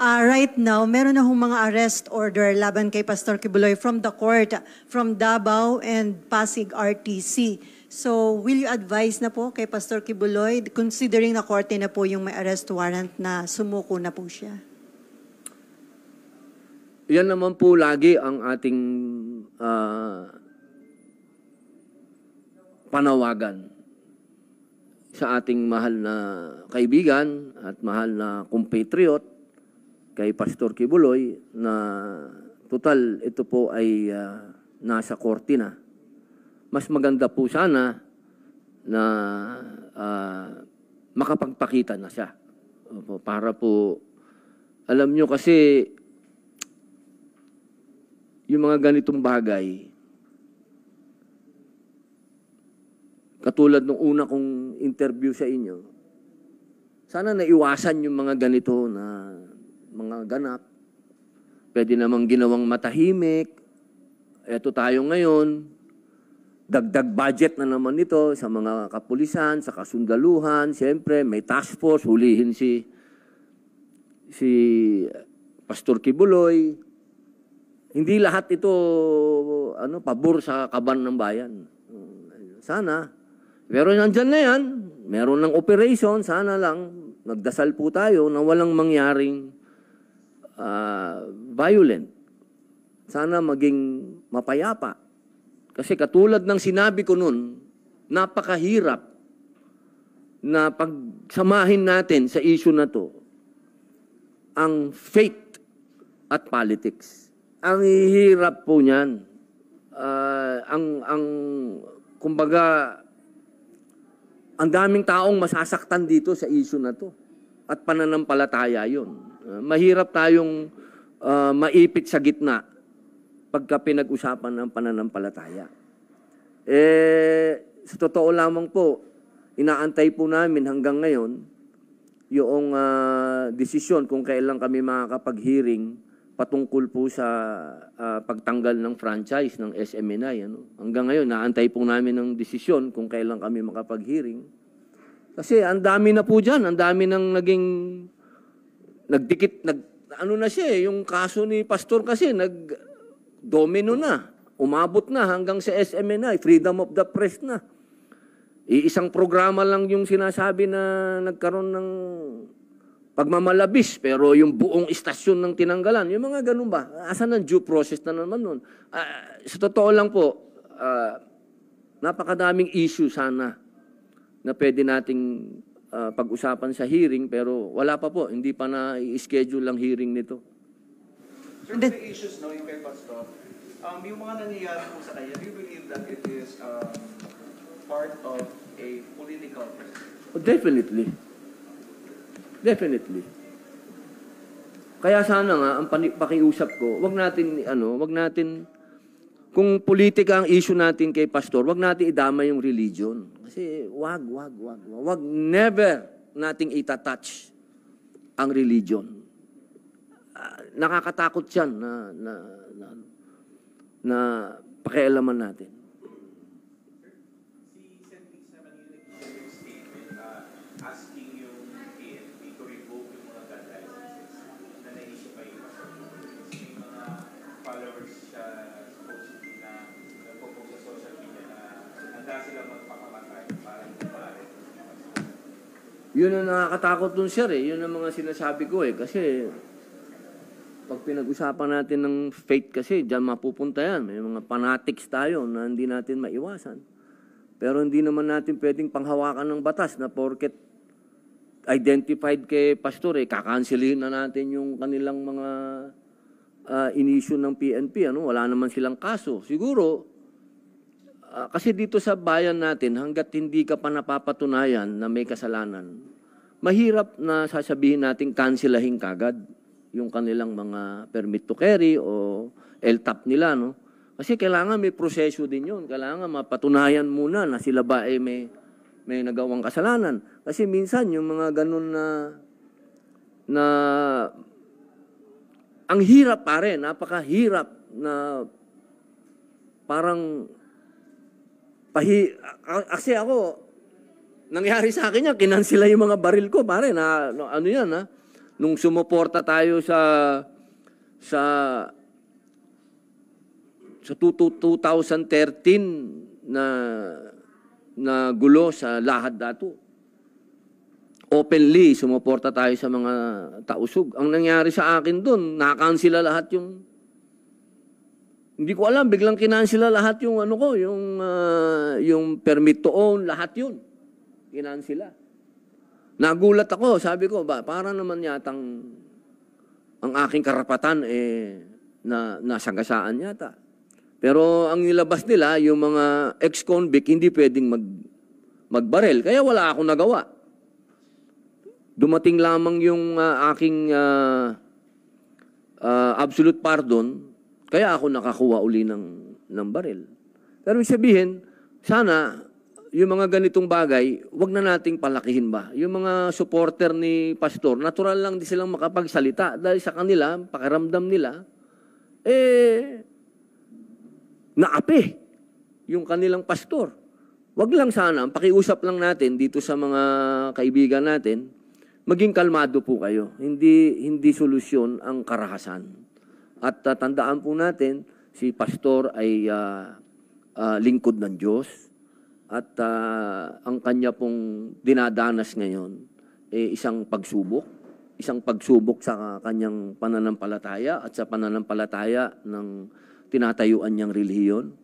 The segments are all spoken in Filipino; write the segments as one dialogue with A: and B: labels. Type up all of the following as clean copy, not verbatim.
A: Right now, meron na hong mga arrest order laban kay Pastor Kibuloy from the court, from Davao and Pasig RTC. So, will you advise na po kay Pastor Kibuloy, considering na korte na po yung may arrest warrant na sumuko na po siya?
B: Yan naman po lagi ang ating panawagan sa ating mahal na kaibigan at mahal na compatriot kay Pastor Kibuloy na total ito po ay nasa korte na. Mas maganda po sana na makapagpakita na siya. Para po, alam nyo kasi yung mga ganitong bagay, katulad nung una kong interview sa inyo, sana naiwasan yung mga ganito na mga ganap. Pwede namang ginawang matahimik. Eto tayo ngayon, dagdag budget na naman ito sa mga kapulisan, sa kasundaluhan. Siyempre, may task force, hulihin si Pastor Kibuloy. Hindi lahat ito pabor sa kaban ng bayan. Sana. Pero nandyan na yan. Meron ng operation. Sana lang magdasal po tayo na walang mangyaring violent. Sana maging mapayapa. Kasi katulad ng sinabi ko nun, napakahirap na pagsamahin natin sa issue na to ang faith at politics. Ang hirap po niyan. Kumbaga, ang daming taong masasaktan dito sa issue na to. At pananampalataya yun. Mahirap tayong maipit sa gitna pagka pinag-usapan ng pananampalataya. Sa totoo lamang po, inaantay po namin hanggang ngayon yung desisyon kung kailan kami makakapag-hearing patungkol po sa pagtanggal ng franchise ng SMNI. Hanggang ngayon, naantay po namin ng desisyon kung kailan kami makapag-hearing. Kasi ang dami na po dyan, ang dami nang naging nagdikit, ano na siya yung kaso ni Pastor kasi, domino na, umabot na hanggang sa SMNI, freedom of the press na. Iisang programa lang yung sinasabi na nagkaroon ng pagmamalabis, pero yung buong istasyon ng tinanggalan, yung mga ganun ba? Asan ang due process na naman nun? Sa totoo lang po, napakadaming issue sana na pwede nating pag-usapan sa hearing, pero wala pa po, hindi pa na-i-schedule ang hearing nito.
C: Sir, the issues no, yung kay Pastor, yung mga nangyayari po sa kanya, do you believe that it is part of a political perspective?
B: Oh, definitely. Definitely. Kaya sana nga, ang pakiusap ko, wag natin, kung politika ang issue natin kay Pastor, wag natin idama yung religion. Kasi wag, never nating itatouch ang religion. Nakakatakot yan na pakialaman natin.
C: Asking yung PNP to revoke yung mga gun licenses na naisip pa yung may mga followers siya supposedly na nagpo-post sa social media na handa sila magpakamatay para hindi maaari.
B: Yun ang nakakatakot dun, sir. Yun ang mga sinasabi ko kasi pag pinag-usapan natin ng faith kasi, dyan mapupunta yan. May mga fanatics tayo na hindi natin maiwasan. Pero hindi naman natin pwedeng panghawakan ng batas na porket identified kay Pastor, kakansilin na natin yung kanilang mga in-issue ng PNP. Wala naman silang kaso. Siguro, kasi dito sa bayan natin, hanggat hindi ka pa napapatunayan na may kasalanan, mahirap na sasabihin natin kansilahin kagad yung kanilang mga permit to carry o LTAP nila. Kasi kailangan may proseso din yun. Kailangan mapatunayan muna na sila ba may nagawang kasalanan. Kasi minsan yung mga ganun na ang hirap pare, napakahirap na parang kasi ako, nangyari sa akin yan, kinansila yung mga baril ko pare, na ano yan nung sumuporta tayo sa 2013 na gulo sa Lahad Datu. Openly, sumuporta tayo sa mga tausug. Ang nangyari sa akin doon, nakansila lahat yung... Hindi ko alam, biglang kinansila lahat yung ano ko, yung permit to own, lahat yun. Kinansila. Nagulat ako, sabi ko, para naman yatang ang aking karapatan na nasagasaan yata. Pero ang nilabas nila, yung mga ex-convict, hindi pwedeng magbarel. Kaya wala akong nagawa. Dumating lamang yung aking absolute pardon, kaya ako nakakuha uli ng barel. Pero sabihin, sana yung mga ganitong bagay, wag na nating palakihin ba? Yung mga supporter ni Pastor, natural lang di silang makapagsalita dahil sa kanila, pakiramdam nila, naapi yung kanilang pastor. Wag lang sana, pakiusap lang natin dito sa mga kaibigan natin, maging kalmado po kayo. Hindi solusyon ang karahasan. At tandaan po natin, si pastor ay lingkod ng Diyos. At ang kanya pong dinadanas ngayon isang pagsubok. Isang pagsubok sa kanyang pananampalataya at sa pananampalataya ng tinatayuan niyang relihiyon.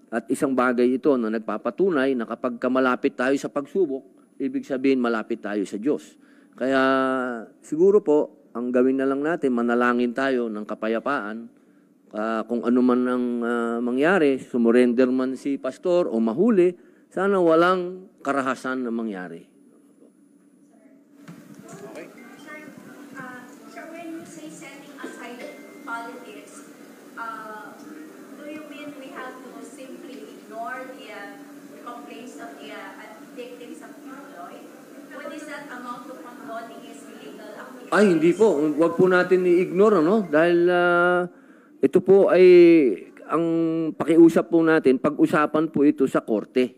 B: At isang bagay ito na nagpapatunay na kapag malapit tayo sa pagsubok, ibig sabihin malapit tayo sa Diyos. Kaya siguro po, ang gawin na lang natin, manalangin tayo ng kapayapaan. Kung ano man ang mangyari, sumurrender man si pastor o mahuli, sana walang karahasan na mangyari.
D: Sir, when you say setting aside politics, do you mean we have to simply ignore the complaints of the victims of Kibuloy? Would this that amount to condoning his illegal activities?
B: Ay, hindi po. Huwag po natin i-ignore, no? Dahil ito po ay ang pakiusap po natin, pag-usapan po ito sa korte.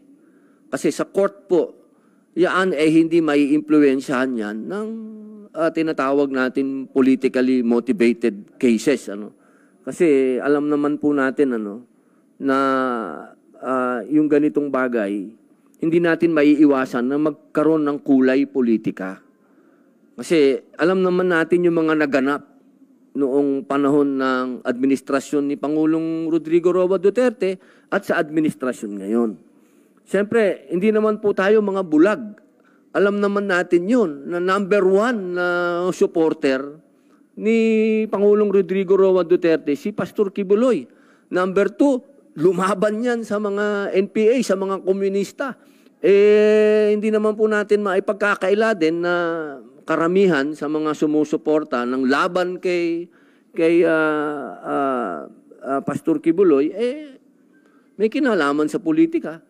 B: Kasi sa court po, yan hindi may impluwensyahan yan ng tinatawag natin politically motivated cases. Ano? Kasi alam naman po natin na yung ganitong bagay, hindi natin maiiwasan na magkaroon ng kulay politika. Kasi alam naman natin yung mga naganap noong panahon ng administrasyon ni Pangulong Rodrigo Roa Duterte at sa administrasyon ngayon. Siyempre, hindi naman po tayo mga bulag. Alam naman natin yun na number one na supporter ni Pangulong Rodrigo Roa Duterte, si Pastor Kibuloy. Number two, lumaban yan sa mga NPA, sa mga komunista. Hindi naman po natin maipagkakaila din na karamihan sa mga sumusuporta ng laban kay Pastor Kibuloy, may kinalaman sa politika.